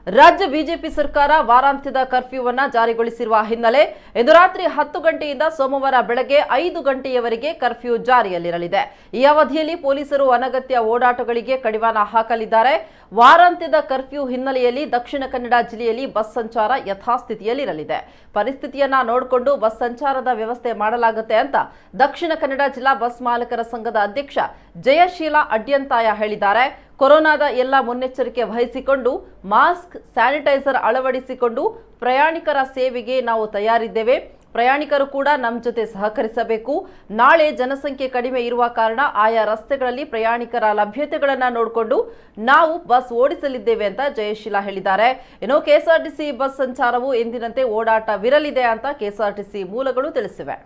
ರಾಜ್ಯ ಬಿಜೆಪಿ ಸರ್ಕಾರ ವಾರಾಂತ್ಯದ ಕರ್ಫ್ಯೂವನ್ನು ಜಾರಿಗೊಳಿಸಿರುವ ಹಿನ್ನೆಲೆ ಇಂದು ರಾತ್ರಿ 10 ಗಂಟೆಯಿಂದ ಸೋಮವಾರ ಬೆಳಗ್ಗೆ 5 ಗಂಟೆಯವರೆಗೆ ಕರ್ಫ್ಯೂ ಜಾರಿಯಲ್ಲಿರಲಿದೆ. ಈ ಅವಧಿಯಲ್ಲಿ ಪೊಲೀಸರು ಅನಗತ್ಯ ಓಡಾಟಗಳಿಗೆ ಕಡಿವಾಣ ಹಾಕಲಿದ್ದಾರೆ. ವಾರಾಂತ್ಯದ ಕರ್ಫ್ಯೂ ಹಿನ್ನೆಲೆಯಲ್ಲಿ ದಕ್ಷಿಣ ಕನ್ನಡ ಜಿಲ್ಲೆಯಲ್ಲಿ ಬಸ್ ಸಂಚಾರ ಯಥಾಸ್ಥಿತಿಯಲ್ಲಿರಲಿದೆ. ಪರಿಸ್ಥಿತಿಯನ್ನ ನೋಡಿಕೊಂಡು ಬಸ್ ಸಂಚಾರದ ವ್ಯವಸ್ಥೆ ಮಾಡಲಾಗುತ್ತೆ ಅಂತ ದಕ್ಷಿಣ ಕನ್ನಡ ಜಿಲ್ಲಾ ಬಸ್ ಮಾಲಕರ ಸಂಘದ ಅಧ್ಯಕ್ಷ ಜಯಶೀಲ ಅಡ್ಯಂತಾಯ ಹೇಳಿದ್ದಾರೆ. ಕೊರೋನಾದ ಎಲ್ಲ ಮುನ್ನೆಚ್ಚರಿಕೆ ವಹಿಸಿಕೊಂಡು ಮಾಸ್ಕ್, ಸ್ಯಾನಿಟೈಸರ್ ಅಳವಡಿಸಿಕೊಂಡು ಪ್ರಯಾಣಿಕರ ಸೇವೆಗೆ ನಾವು ತಯಾರಿದ್ದೇವೆ. ಪ್ರಯಾಣಿಕರು ಕೂಡ ನಮ್ಮ ಜೊತೆ ಸಹಕರಿಸಬೇಕು. ನಾಳೆ ಜನಸಂಖ್ಯೆ ಕಡಿಮೆ ಇರುವ ಕಾರಣ ಆಯಾ ರಸ್ತೆಗಳಲ್ಲಿ ಪ್ರಯಾಣಿಕರ ಲಭ್ಯತೆಗಳನ್ನು ನೋಡಿಕೊಂಡು ನಾವು ಬಸ್ ಓಡಿಸಲಿದ್ದೇವೆ ಅಂತ ಜಯಶೀಲ ಹೇಳಿದ್ದಾರೆ. ಇನ್ನು ಕೆಎಸ್ಆರ್ಟಿಸಿ ಬಸ್ ಸಂಚಾರವು ಎಂದಿನಂತೆ ಓಡಾಟವಿರಲಿದೆ ಅಂತ ಕೆಎಸ್ಆರ್ಟಿಸಿ ಮೂಲಗಳು ತಿಳಿಸಿವೆ.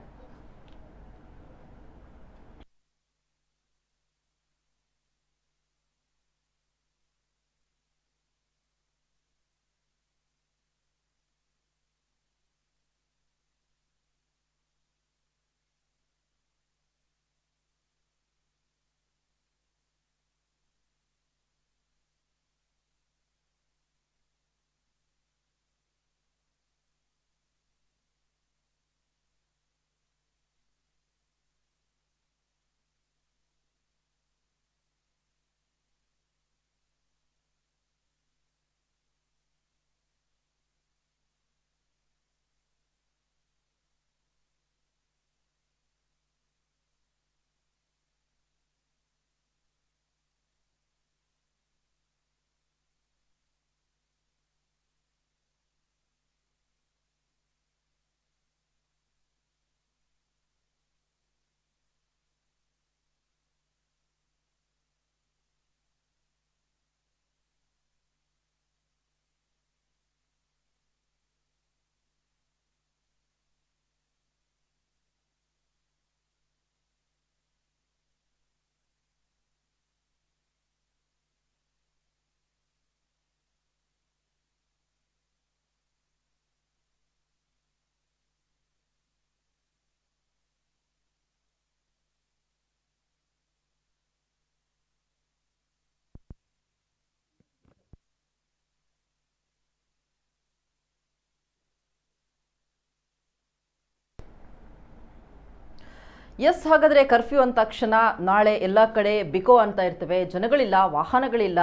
ಎಸ್, ಹಾಗಾದರೆ ಕರ್ಫ್ಯೂ ಅಂದ ತಕ್ಷಣ ನಾಳೆ ಎಲ್ಲ ಕಡೆ ಬಿಕೋ ಅಂತ ಇರ್ತವೆ, ಜನಗಳಿಲ್ಲ, ವಾಹನಗಳಿಲ್ಲ,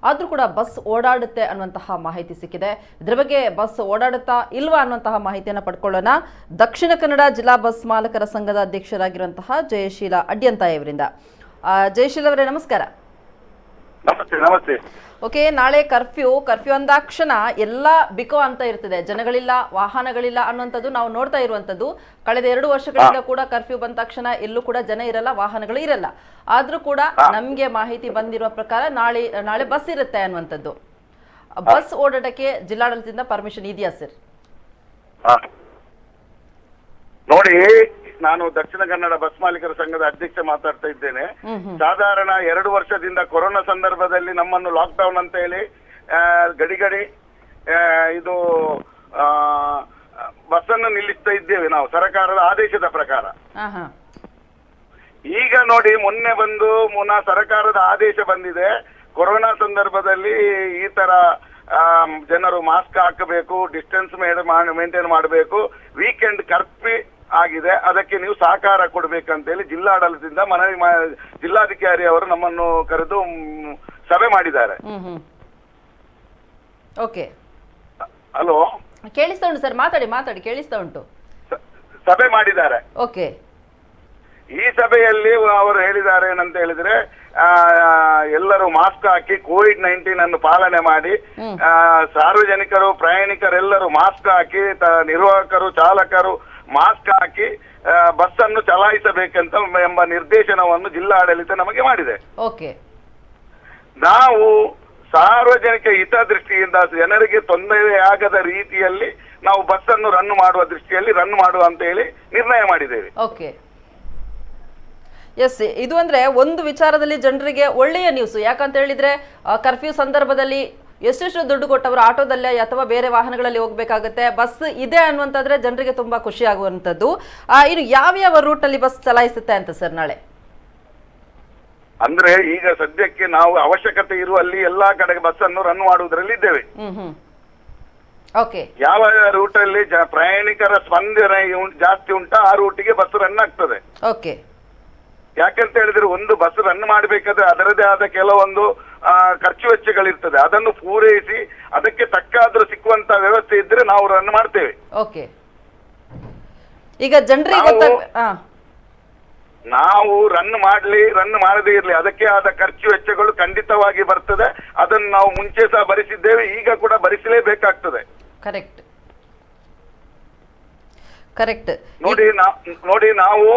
ಆದರೂ ಕೂಡ ಬಸ್ ಓಡಾಡುತ್ತೆ ಅನ್ನುವಂತಹ ಮಾಹಿತಿ ಸಿಕ್ಕಿದೆ. ಇದರ ಬಗ್ಗೆ ಬಸ್ ಓಡಾಡುತ್ತಾ ಇಲ್ವಾ ಅನ್ನುವಂತಹ ಮಾಹಿತಿಯನ್ನು ಪಡ್ಕೊಳ್ಳೋಣ. ದಕ್ಷಿಣ ಕನ್ನಡ ಜಿಲ್ಲಾ ಬಸ್ ಮಾಲಕರ ಸಂಘದ ಅಧ್ಯಕ್ಷರಾಗಿರುವಂತಹ ಜಯಶೀಲ ಅಡ್ಯಂತಾಯ ಇವರಿಂದ. ಜಯಶೀಲ ಅವರೇ, ನಮಸ್ಕಾರ. ನಮಸ್ತೆ. ನಮಸ್ತೆ. ಓಕೆ, ನಾಳೆ ಕರ್ಫ್ಯೂ ಅಂದಾಕ್ಷಣ ಎಲ್ಲ ಬಿಕೋ ಅಂತ ಇರ್ತದೆ, ಜನಗಳಿಲ್ಲ, ವಾಹನಗಳಿಲ್ಲ ಅನ್ನುವಂಥದ್ದು ನಾವು ನೋಡ್ತಾ ಇರುವಂಥದ್ದು. ಕಳೆದ 2 ವರ್ಷಗಳಿಂದ ಕೂಡ ಕರ್ಫ್ಯೂ ಬಂದ ತಕ್ಷಣ ಎಲ್ಲೂ ಕೂಡ ಜನ ಇರಲ್ಲ, ವಾಹನಗಳು ಇರಲ್ಲ. ಆದ್ರೂ ಕೂಡ ನಮ್ಗೆ ಮಾಹಿತಿ ಬಂದಿರುವ ಪ್ರಕಾರ ನಾಳೆ ಬಸ್ ಇರುತ್ತೆ ಅನ್ನುವಂಥದ್ದು. ಬಸ್ ಓಡಾಟಕ್ಕೆ ಜಿಲ್ಲಾಡಳಿತದಿಂದ ಪರ್ಮಿಷನ್ ಇದೆಯಾ ಸರ್? ನೋಡಿ, ನಾನು ದಕ್ಷಿಣ ಕನ್ನಡ ಬಸ್ ಮಾಲೀಕರ ಸಂಘದ ಅಧ್ಯಕ್ಷ ಮಾತಾಡ್ತಾ ಇದ್ದೇನೆ. ಸಾಧಾರಣ 2 ವರ್ಷದಿಂದ ಕೊರೋನಾ ಸಂದರ್ಭದಲ್ಲಿ ನಮ್ಮನ್ನು ಲಾಕ್ಡೌನ್ ಅಂತ ಹೇಳಿ ಗಡಿ ಇದು ಬಸ್ ಅನ್ನು ನಿಲ್ಲಿಸ್ತಾ ಇದ್ದೇವೆ ನಾವು ಸರ್ಕಾರದ ಆದೇಶದ ಪ್ರಕಾರ. ಈಗ ನೋಡಿ, ಮೊನ್ನೆ ಬಂದು ಸರ್ಕಾರದ ಆದೇಶ ಬಂದಿದೆ. ಕೊರೋನಾ ಸಂದರ್ಭದಲ್ಲಿ ಈ ತರ ಜನರು ಮಾಸ್ಕ್ ಹಾಕಬೇಕು, ಡಿಸ್ಟೆನ್ಸ್ ಮೇಂಟೈನ್ ಮಾಡಬೇಕು, ವೀಕೆಂಡ್ ಕರ್ಫ್ಯೂ ಆಗಿದೆ, ಅದಕ್ಕೆ ನೀವು ಸಹಕಾರ ಕೊಡ್ಬೇಕಂತೇಳಿ ಜಿಲ್ಲಾಡಳಿತದಿಂದ ಮನವಿ ಜಿಲ್ಲಾಧಿಕಾರಿ ಅವರು ನಮ್ಮನ್ನು ಕರೆದು ಸಭೆ ಮಾಡಿದ್ದಾರೆ. ಓಕೆ, ಹಲೋ, ಕೇಳಿಸ್ತಾ ಉಂಟು ಸರ್, ಮಾತಾಡಿ ಕೇಳಿಸ್ತಾ ಉಂಟು. ಸಭೆ ಮಾಡಿದ್ದಾರೆ. ಓಕೆ, ಈ ಸಭೆಯಲ್ಲಿ ಅವರು ಹೇಳಿದ್ದಾರೆ ಏನಂತ ಹೇಳಿದ್ರೆ, ಎಲ್ಲರೂ ಮಾಸ್ಕ್ ಹಾಕಿ ಕೋವಿಡ್-19 ಅನ್ನು ಪಾಲನೆ ಮಾಡಿ, ಸಾರ್ವಜನಿಕರು ಪ್ರಯಾಣಿಕರೆಲ್ಲರೂ ಮಾಸ್ಕ್ ಹಾಕಿ, ನಿರ್ವಾಹಕರು ಚಾಲಕರು ಮಾಸ್ಕ್ ಹಾಕಿ ಬಸ್ ಅನ್ನು ಚಲಾಯಿಸಬೇಕಂತ ಎಂಬ ನಿರ್ದೇಶನವನ್ನು ಜಿಲ್ಲಾಡಳಿತ ನಮಗೆ ಮಾಡಿದೆ. ಓಕೆ, ನಾವು ಸಾರ್ವಜನಿಕ ಹಿತದೃಷ್ಟಿಯಿಂದ ಜನರಿಗೆ ತೊಂದರೆಯಾಗದ ರೀತಿಯಲ್ಲಿ ನಾವು ಬಸ್ ಅನ್ನು ರನ್ ಮಾಡುವ ದೃಷ್ಟಿಯಲ್ಲಿ ರನ್ ಮಾಡುವ ಅಂತ ಹೇಳಿ ನಿರ್ಣಯ ಮಾಡಿದ್ದೇವೆ. ಓಕೆ, ಎಸ್, ಇದು ಅಂದ್ರೆ ಒಂದು ವಿಚಾರದಲ್ಲಿ ಜನರಿಗೆ ಒಳ್ಳೆಯ ನ್ಯೂಸ್. ಯಾಕಂತ ಹೇಳಿದ್ರೆ ಕರ್ಫ್ಯೂ ಸಂದರ್ಭದಲ್ಲಿ ಎಷ್ಟೆಷ್ಟು ದುಡ್ಡು ಕೊಟ್ಟವರು ಆಟೋದಲ್ಲೇ ಅಥವಾ ಬೇರೆ ವಾಹನಗಳಲ್ಲಿ ಹೋಗ್ಬೇಕಾಗುತ್ತೆ, ಬಸ್ ಇದೆ ಅನ್ನುವಂತಾದ್ರೆ ಜನರಿಗೆ ತುಂಬಾ ಖುಷಿ ಆಗುವಂತದ್ದು. ಇನ್ನು ಯಾವ ರೂಟ್ ಅಲ್ಲಿ ಬಸ್ ಚಲಾಯಿಸುತ್ತೆ ಅಂತ ಸರ್ ನಾಳೆ? ಅಂದ್ರೆ ಈಗ ಸದ್ಯಕ್ಕೆ ನಾವು ಅವಶ್ಯಕತೆ ಇರುವಲ್ಲಿ ಎಲ್ಲಾ ಕಡೆಗೆ ಬಸ್ ಅನ್ನು ರನ್ ಮಾಡುವುದರಲ್ಲಿ ಇದ್ದೇವೆ. ಯಾವ ರೂಟ್ ಅಲ್ಲಿ ಪ್ರಯಾಣಿಕರ ಸ್ಪಂದನೆ ಜಾಸ್ತಿ ಉಂಟಾ ಆ ರೂಟಿಗೆ ಬಸ್ ರನ್ ಆಗ್ತದೆ. ಯಾಕಂತ ಹೇಳಿದ್ರೆ ಒಂದು ಬಸ್ ರನ್ ಮಾಡಬೇಕಾದ್ರೆ ಅದರದೇ ಆದ ಕೆಲವೊಂದು ಖರ್ಚು ವೆಚ್ಚಗಳಿರ್ತದೆ, ಅದನ್ನು ಪೂರೈಸಿ ಅದಕ್ಕೆ ತಕ್ಕಾದ್ರೂ ಸಿಕ್ಕುವಂತ ವ್ಯವಸ್ಥೆ ಇದ್ರೆ ನಾವು ರನ್ ಮಾಡ್ತೇವೆ. ಈಗ ಜನರಿಗೆ ನಾವು ರನ್ ಮಾಡದೇ ಇರ್ಲಿ ಅದಕ್ಕೆ ಆದ ಖರ್ಚು ವೆಚ್ಚಗಳು ಖಂಡಿತವಾಗಿ ಬರ್ತದೆ. ಅದನ್ನು ನಾವು ಮುಂಚೆ ಸಹ ಭರಿಸಿದ್ದೇವೆ, ಈಗ ಕೂಡ ಭರಿಸಲೇಬೇಕಾಗ್ತದೆ. ಕರೆಕ್ಟ್. ನೋಡಿ ನಾವು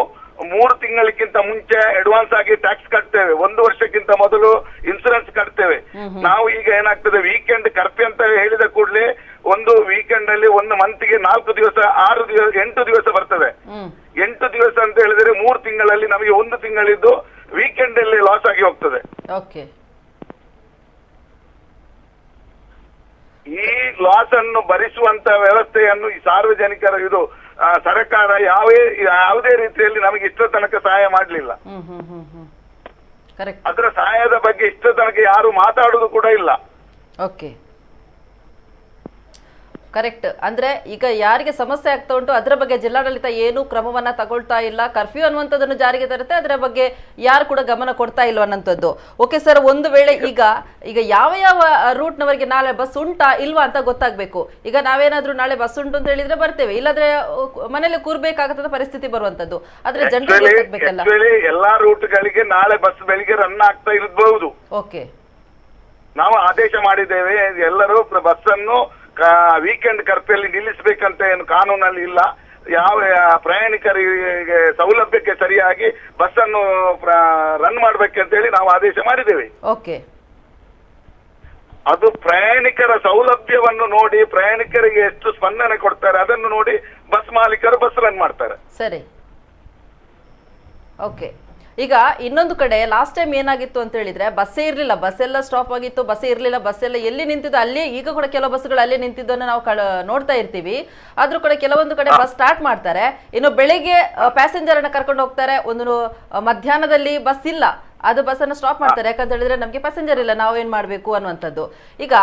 3 ತಿಂಗಳಿಗಿಂತ ಮುಂಚೆ ಅಡ್ವಾನ್ಸ್ ಆಗಿ ಟ್ಯಾಕ್ಸ್ ಕಟ್ತೇವೆ, 1 ವರ್ಷಕ್ಕಿಂತ ಮೊದಲು ಇನ್ಸೂರೆನ್ಸ್ ಕಟ್ತೇವೆ. ನಾವು ಈಗ ಏನಾಗ್ತದೆ ವೀಕೆಂಡ್ ಕರ್ಫ್ಯೂ ಅಂತ ಹೇಳಿದ ಕೂಡಲೇ ಒಂದು ವೀಕೆಂಡ್ ಅಲ್ಲಿ 1 ಮಂತ್ಗೆ 4 ದಿವಸ 6 ದಿವಸ 8 ದಿವಸ ಬರ್ತದೆ. 8 ದಿವಸ ಅಂತ ಹೇಳಿದ್ರೆ 3 ತಿಂಗಳಲ್ಲಿ ನಮಗೆ 1 ತಿಂಗಳಿದ್ದು ವೀಕೆಂಡ್ ಅಲ್ಲಿ ಲಾಸ್ ಆಗಿ ಹೋಗ್ತದೆ. ಈ ಲಾಸ್ ಅನ್ನು ಭರಿಸುವಂತ ವ್ಯವಸ್ಥೆಯನ್ನು ಈ ಸಾರ್ವಜನಿಕರ ಇದು ಸರ್ಕಾರ ಯಾವುದೇ ರೀತಿಯಲ್ಲಿ ನಮಗೆ ಇಷ್ಟ ತನಕ ಸಹಾಯ ಮಾಡಲಿಲ್ಲ. ಅದರ ಸಹಾಯದ ಬಗ್ಗೆ ಇಷ್ಟ ತನಕ ಯಾರು ಮಾತಾಡುದು ಕೂಡ ಇಲ್ಲ. ಕರೆಕ್ಟ್. ಅಂದ್ರೆ ಈಗ ಯಾರಿಗೆ ಸಮಸ್ಯೆ ಆಗ್ತಾ ಉಂಟು ಅದರ ಬಗ್ಗೆ ಜಿಲ್ಲಾಡಳಿತ ಏನು ಕ್ರಮವನ್ನ ತಗೊಳ್ತಾ ಇಲ್ಲ, ಕರ್ಫ್ಯೂ ಅನ್ನುವಂಥದ್ದನ್ನು ಜಾರಿಗೆ ತರುತ್ತೆ, ಅದರ ಬಗ್ಗೆ ಯಾರು ಕೂಡ ಗಮನ ಕೊಡ್ತಾ ಇಲ್ಲ ಅನ್ನೋಂಥದ್ದು. ಓಕೆ ಸರ್, ಒಂದು ವೇಳೆ ಈಗ ಯಾವ ಯಾವ ರೂಟ್ನವರಿಗೆ ನಾಳೆ ಬಸ್ ಉಂಟಾ ಇಲ್ವಾ ಅಂತ ಗೊತ್ತಾಗ್ಬೇಕು. ಈಗ ನಾವೇನಾದ್ರೂ ನಾಳೆ ಬಸ್ ಉಂಟು ಅಂತ ಹೇಳಿದ್ರೆ ಬರ್ತೇವೆ, ಇಲ್ಲಾಂದ್ರೆ ಮನೇಲಿ ಕೂರ್ಬೇಕಾಗತ್ತದ ಪರಿಸ್ಥಿತಿ ಬರುವಂತದ್ದು. ಆದ್ರೆ ಜನರಿಗೆ ಗೊತ್ತಾಗ್ಬೇಕಲ್ಲ. ಎಲ್ಲಾ ರೂಟ್ಗಳಿಗೆ ನಾಳೆ ಬಸ್ ಬೆಳಿಗ್ಗೆ ರನ್ ಆಗ್ತಾ ಇರಬಹುದು. ನಾವು ಆದೇಶ ಮಾಡಿದ್ದೇವೆ, ಎಲ್ಲರೂ ಬಸ್ ಅನ್ನು ವೀಕೆಂಡ್ ಕರ್ಫ್ಯೂಲ್ಲಿ ನಿಲ್ಲಿಸಬೇಕಂತ ಏನು ಕಾನೂನಲ್ಲಿ ಇಲ್ಲ. ಯಾವ ಪ್ರಯಾಣಿಕರಿಗೆ ಸೌಲಭ್ಯಕ್ಕೆ ಸರಿಯಾಗಿ ಬಸ್ ಅನ್ನು ರನ್ ಮಾಡ್ಬೇಕಂತ ಹೇಳಿ ನಾವು ಆದೇಶ ಮಾಡಿದ್ದೇವೆ. ಅದು ಪ್ರಯಾಣಿಕರ ಸೌಲಭ್ಯವನ್ನು ನೋಡಿ, ಪ್ರಯಾಣಿಕರಿಗೆ ಎಷ್ಟು ಸ್ಪಂದನೆ ಕೊಡ್ತಾರೆ ಅದನ್ನು ನೋಡಿ ಬಸ್ ಮಾಲೀಕರು ಬಸ್ ರನ್ ಮಾಡ್ತಾರೆ. ಸರಿ, ಓಕೆ. ಈಗ ಇನ್ನೊಂದು ಕಡೆ ಲಾಸ್ಟ್ ಟೈಮ್ ಏನಾಗಿತ್ತು ಅಂತ ಹೇಳಿದ್ರೆ ಬಸ್ಸೇ ಇರ್ಲಿಲ್ಲ, ಬಸ್ ಎಲ್ಲ ಸ್ಟಾಪ್ ಆಗಿತ್ತು, ಬಸ್ಸೇ ಇರ್ಲಿಲ್ಲ, ಬಸ್ ಎಲ್ಲ ಎಲ್ಲಿ ನಿಂತಿದ್ದು ಅಲ್ಲೇ. ಈಗ ಕೂಡ ಕೆಲವು ಬಸ್ಗಳು ಅಲ್ಲೇ ನಿಂತಿದ್ದನ್ನು ನಾವು ನೋಡ್ತಾ ಇರ್ತೀವಿ. ಆದ್ರೂ ಕೂಡ ಕೆಲವೊಂದು ಕಡೆ ಬಸ್ ಸ್ಟಾರ್ಟ್ ಮಾಡ್ತಾರೆ, ಇನ್ನು ಬೆಳಿಗ್ಗೆ ಪ್ಯಾಸೆಂಜರ್ ಅನ್ನ ಕರ್ಕೊಂಡು ಹೋಗ್ತಾರೆ, ಒಂದು ಮಧ್ಯಾಹ್ನದಲ್ಲಿ ಬಸ್ ಇಲ್ಲ, ಅದು ಬಸ್ ಅನ್ನ ಸ್ಟಾಪ್ ಮಾಡ್ತಾರೆ. ಯಾಕಂತ ಹೇಳಿದ್ರೆ ನಮ್ಗೆ ಪ್ಯಾಸೆಂಜರ್ ಇಲ್ಲ, ನಾವೇನ್ ಮಾಡ್ಬೇಕು ಅನ್ನುವಂಥದ್ದು. ಈಗ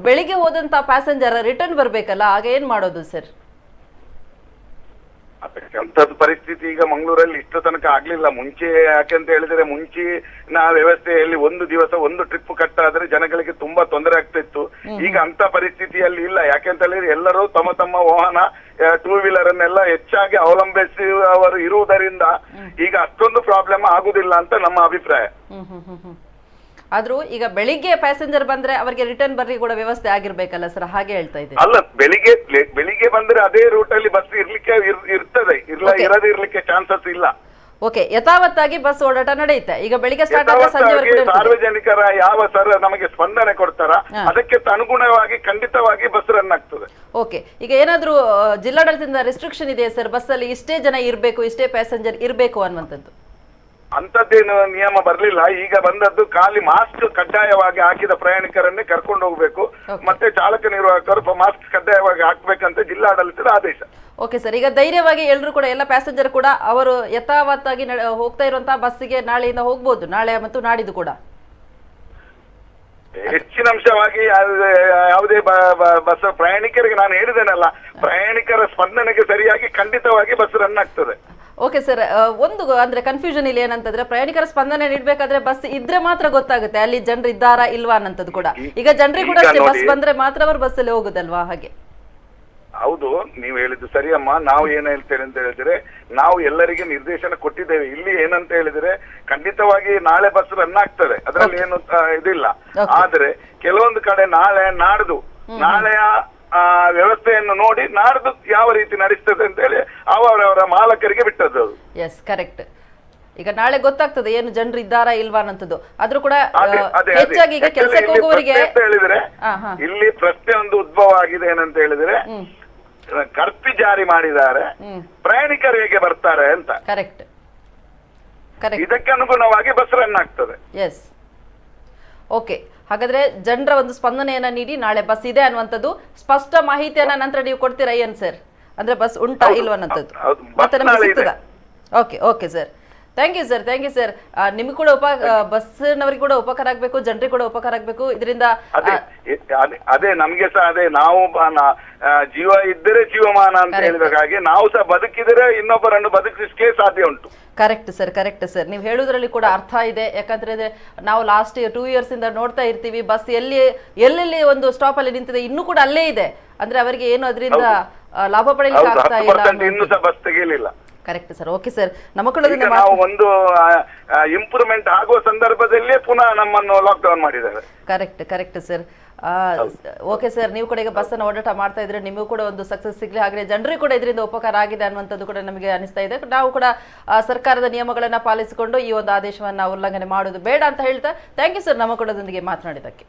ಬೆಳಿಗ್ಗೆ ಹೋದಂತ ಪ್ಯಾಸೆಂಜರ್ ರಿಟರ್ನ್ ಬರ್ಬೇಕಲ್ಲ, ಆಗ ಏನ್ ಮಾಡೋದು ಸರ್? ಅಂತದ್ದು ಪರಿಸ್ಥಿತಿ ಈಗ ಮಂಗಳೂರಲ್ಲಿ ಇಷ್ಟ ತನಕ ಆಗ್ಲಿಲ್ಲ. ಮುಂಚೆ ಯಾಕೆಂತ ಹೇಳಿದ್ರೆ ಮುಂಚಿನ ವ್ಯವಸ್ಥೆಯಲ್ಲಿ ಒಂದು ದಿವಸ ಒಂದು ಟ್ರಿಪ್ ಕಟ್ಟಾದ್ರೆ ಜನಗಳಿಗೆ ತುಂಬಾ ತೊಂದರೆ ಆಗ್ತಿತ್ತು. ಈಗ ಅಂತ ಪರಿಸ್ಥಿತಿಯಲ್ಲಿ ಇಲ್ಲ. ಯಾಕೆಂತ ಹೇಳಿದ್ರೆ ಎಲ್ಲರೂ ತಮ್ಮ ತಮ್ಮ ವಾಹನ 2 ವೀಲರ್ ಅನ್ನೆಲ್ಲ ಹೆಚ್ಚಾಗಿ ಅವಲಂಬಿಸಿ ಅವರು ಇರುವುದರಿಂದ ಈಗ ಅಷ್ಟೊಂದು ಪ್ರಾಬ್ಲಮ್ ಆಗುದಿಲ್ಲ ಅಂತ ನಮ್ಮ ಅಭಿಪ್ರಾಯ. ಆದ್ರೂ ಈಗ ಬೆಳಿಗ್ಗೆ ಪ್ಯಾಸೆಂಜರ್ ಬಂದ್ರೆ ಅವರಿಗೆ ರಿಟರ್ನ್ ಬರ್ಲಿ ಕೂಡ ವ್ಯವಸ್ಥೆ ಆಗಿರ್ಬೇಕಲ್ಲ ಸರ್, ಹಾಗೆ ಹೇಳ್ತಾ ಇದ್ದೀನಿ. ಅಲ್ಲ, ಬೆಳಿಗ್ಗೆ ಬಂದ್ರೆ ಅದೇ ರೂಟ್ ಅಲ್ಲಿ ಬಸ್ ಇರ್ಲಿಕ್ಕೆ ಇರ್ತದೆ, ಇರದಿರ್ಲಿಕ್ಕೆ ಚಾನ್ಸಸ್ ಇಲ್ಲ. ಓಕೆ, ಯಥಾವತ್ತಾಗಿ ಬಸ್ ಓಡಾಟ ನಡೆಯುತ್ತೆ. ಈಗ ಬೆಳಿಗ್ಗೆ ಸ್ಟಾರ್ಟ್ ಆದ್ರೆ ಸಂಜೆವರೆಗೂ ಸಾರ್ವಜನಿಕರ ಯಾವ ಸರ್ ನಮಗೆ ಸ್ಪಂದನೆ ಕೊಡ್ತಾರ ಅದಕ್ಕೆ ಅನುಗುಣವಾಗಿ ಖಂಡಿತವಾಗಿ ಬಸ್ ರನ್ ಆಗ್ತದೆ. ಓಕೆ, ಈಗ ಏನಾದ್ರೂ ಜಿಲ್ಲಾಡಳಿತದಿಂದ ರೆಸ್ಟ್ರಿಕ್ಷನ್ ಇದೆಯಾ ಸರ್, ಬಸ್ ಅಲ್ಲಿ ಇಷ್ಟೇ ಜನ ಇರ್ಬೇಕು, ಇಷ್ಟೇ ಪ್ಯಾಸೆಂಜರ್ ಇರ್ಬೇಕು ಅನ್ನುವಂಥದ್ದು? ಅಂತದ್ದೇನು ನಿಯಮ ಬರ್ಲಿಲ್ಲ. ಈಗ ಬಂದದ್ದು ಖಾಲಿ ಮಾಸ್ಕ್ ಕಡ್ಡಾಯವಾಗಿ ಹಾಕಿದ ಪ್ರಯಾಣಿಕರನ್ನೇ ಕರ್ಕೊಂಡು ಹೋಗ್ಬೇಕು, ಮತ್ತೆ ಚಾಲಕ ನಿರ್ವಾಹಕರು ಮಾಸ್ಕ್ ಕಡ್ಡಾಯವಾಗಿ ಹಾಕ್ಬೇಕಂತ ಜಿಲ್ಲಾಡಳಿತದ ಆದೇಶ. ಓಕೆ ಸರ್, ಈಗ ಧೈರ್ಯವಾಗಿ ಎಲ್ಲರೂ ಕೂಡ ಎಲ್ಲ ಪ್ಯಾಸೆಂಜರ್ ಕೂಡ ಅವರು ಯಥಾವತ್ತಾಗಿ ಹೋಗ್ತಾ ಇರುವಂತಹ ಬಸ್ಸಿಗೆ ನಾಳೆಯಿಂದ ಹೋಗ್ಬೋದು, ನಾಳೆ ಮತ್ತು ನಾಡಿದ್ದು ಕೂಡ ಹೆಚ್ಚಿನ ಅಂಶವಾಗಿ ಯಾವುದೇ ಬಸ್ ಪ್ರಯಾಣಿಕರಿಗೆ ನಾನು ಹೇಳಿದ್ದೇನಲ್ಲ, ಪ್ರಯಾಣಿಕರ ಸ್ಪಂದನೆಗೆ ಸರಿಯಾಗಿ ಖಂಡಿತವಾಗಿ ಬಸ್ ರನ್ ಆಗ್ತದೆ. ಓಕೆ ಸರ್, ಒಂದು ಅಂದ್ರೆ ಕನ್ಫ್ಯೂಷನ್ ಇಲ್ಲಿ ಏನಂತಂದ್ರೆ ಪ್ರಯಾಣಿಕರ ಸ್ಪಂದನೆ ನೀಡಬೇಕಾದ್ರೆ ಬಸ್ ಇದ್ರೆ ಮಾತ್ರ ಗೊತ್ತಾಗುತ್ತೆ ಅಲ್ಲಿ ಜನರು ಇದ್ದಾರಾ ಇಲ್ವಾ ಅನ್ನಂತದ್ದು ಕೂಡ. ಈಗ ಜನರಿಗೆ ಕೂಡ ಅಷ್ಟೇ, ಬಸ್ ಬಂದ್ರೆ ಮಾತ್ರ ಅವರು ಬಸ್ ಅಲ್ಲಿ ಹೋಗುದಲ್ವಾ, ಹಾಗೆ. ಹೌದು, ನೀವು ಹೇಳಿದ್ದು ಸರಿಯಮ್ಮ. ನಾವು ಏನ್ ಹೇಳ್ತೇವೆ ಅಂತ ಹೇಳಿದ್ರೆ ನಾವು ಎಲ್ಲರಿಗೆ ನಿರ್ದೇಶನ ಕೊಟ್ಟಿದ್ದೇವೆ. ಇಲ್ಲಿ ಏನಂತ ಹೇಳಿದ್ರೆ ಖಂಡಿತವಾಗಿ ನಾಳೆ ಬಸ್ ರನ್ ಆಗ್ತದೆ, ಅದರಲ್ಲಿ ಏನು ಇದಿಲ್ಲ. ಆದ್ರೆ ಕೆಲವೊಂದು ಕಡೆ ನಾಳೆ ನಾಳೆಯ ವ್ಯವಸ್ಥೆಯನ್ನು ನೋಡಿ ನಾಡ್ದು ಯಾವ ರೀತಿ ನಡೆಸ್ತದೆ ಅಂತ ಹೇಳಿ ಅವರವರ ಮಾಲಕರಿಗೆ ಬಿಟ್ಟದ್ದು. Yes, correct. ಈಗ ನಾಳೆ ಗೊತ್ತಾಗ್ತದೆ ಏನು ಜನರು ಇದ್ದಾರಾ ಇಲ್ವಾ ಅನ್ನಂಥದ್ದು. ಆದ್ರೂ ಕೂಡ ಹೆಚ್ಚಾಗಿ ಈಗ ಕೆಲಸಕ್ಕೆ ಹೋಗುವವರಿಗೆ ಹೇಳಿದ್ರೆ ಇಲ್ಲಿ ಪ್ರಶ್ನೆ ಒಂದು ಉದ್ಭವ ಆಗಿದೆ ಏನಂತ ಹೇಳಿದ್ರೆ ಕರ್ಫ್ಯೂ ಜಾರಿ ಮಾಡಿದ್ದಾರೆ, ಪ್ರಯಾಣಿಕರು ಹೇಗೆ ಬರ್ತಾರೆ ಅಂತ. ಕರೆಕ್ಟ್, ಇದಕ್ಕೆ ಅನುಗುಣವಾಗಿ ಬಸ್ ರನ್ ಆಗ್ತದೆ. Yes, okay. ಹಾಗಾದ್ರೆ ಜನರ ಒಂದು ಸ್ಪಂದನೆಯನ್ನ ನೀಡಿ ನಾಳೆ ಬಸ್ ಇದೆ ಅನ್ನುವಂಥದ್ದು ಸ್ಪಷ್ಟ ಮಾಹಿತಿಯನ್ನ ನಂತರ ನೀವು ಕೊಡ್ತೀರಾ ಏನ್ ಸರ್? ಅಂದ್ರೆ ಬಸ್ ಉಂಟಾ ಇಲ್ವಾ ಅನ್ನೋಂಥದ್ದು ಮತ್ತೆ ನಮಗೆ ಸಿಗ್ತದ? Okay, okay sir, thank you sir, thank you sir. ನಿಮ್ಗೆ ಕೂಡ ಬಸ್ನವರಿಗೆ ಕೂಡ ಉಪಕಾರ ಆಗ್ಬೇಕು, ಜನರಿಗೆ ಕೂಡ ಉಪಕಾರ ಆಗ್ಬೇಕು ಇದರಿಂದ. ಅದೇ ನಮ್ಗೆ ಸಹ ಅದೇ, ನಾವು ಜೀವ ಇದ್ದರೆ ಜೀವಮಾನ ಅಂತ ಹೇಳಿದಾಗ ಹಾಗೆ ನಾವು ಸಹ ಬದುಕಿದರೆ ಇನ್ನೊಬ್ಬರನ್ನು ಬದುಕಿಸಲಿಕ್ಕೆ ಸಾಧ್ಯ ಉಂಟು. Correct sir, correct sir. ನೀವು ಹೇಳುವುದರಲ್ಲಿ ಕೂಡ ಅರ್ಥ ಇದೆ. ಯಾಕಂದ್ರೆ ನಾವು ಲಾಸ್ಟ್ 2 years ಇಂದ ನೋಡ್ತಾ ಇರ್ತೀವಿ, ಬಸ್ ಎಲ್ಲೆಲ್ಲಿ ಒಂದು ಸ್ಟಾಪ್ ಅಲ್ಲಿ ನಿಂತಿದೆ ಇನ್ನೂ ಕೂಡ ಅಲ್ಲೇ ಇದೆ. ಅಂದ್ರೆ ಅವರಿಗೆ ಏನು ಅದರಿಂದ ಲಾಭ ಪಡೆಯಲಿಕ್ಕೆ ಆಗ್ತಾ ಇಲ್ಲ, ಇನ್ನೂ ಸಹ ಬಸ್ ತೆಗೆಯಲಿಲ್ಲ. Correct sir. ಓಕೆ ಸರ್, ನಮ್ಮ ನಾವು ಒಂದು ಇಂಪ್ರೂವ್ಮೆಂಟ್ ಆಗುವ ಸಂದರ್ಭದಲ್ಲೇ ಪುನಃ ನಮ್ಮನ್ನು ಲಾಕ್ ಡೌನ್ ಮಾಡಿದ್ದಾರೆ. Correct, correct sir. Okay sir, ನೀವು ಕೂಡ ಈಗ ಬಸ್ ಅನ್ನು ಓಡಾಟ ಮಾಡ್ತಾ ಇದ್ರೆ ನಿಮಗೂ ಕೂಡ ಒಂದು ಸಕ್ಸಸ್ ಸಿಗ್ಲಿ, ಹಾಗೆ ಜನರಿಗೆ ಕೂಡ ಇದರಿಂದ ಉಪಕಾರ ಆಗಿದೆ ಅನ್ನುವಂಥದ್ದು ಕೂಡ ನಮಗೆ ಅನಿಸ್ತಾ ಇದೆ. ನಾವು ಕೂಡ ಸರ್ಕಾರದ ನಿಯಮಗಳನ್ನ ಪಾಲಿಸಿಕೊಂಡು ಈ ಒಂದು ಆದೇಶವನ್ನ ಉಲ್ಲಂಘನೆ ಮಾಡೋದು ಬೇಡ ಅಂತ ಹೇಳ್ತಾ ಥ್ಯಾಂಕ್ ಯು ಸರ್ ನಮ್ಮ ಕೂಡದೊಂದಿಗೆ ಮಾತನಾಡಿದ್ದಕ್ಕೆ.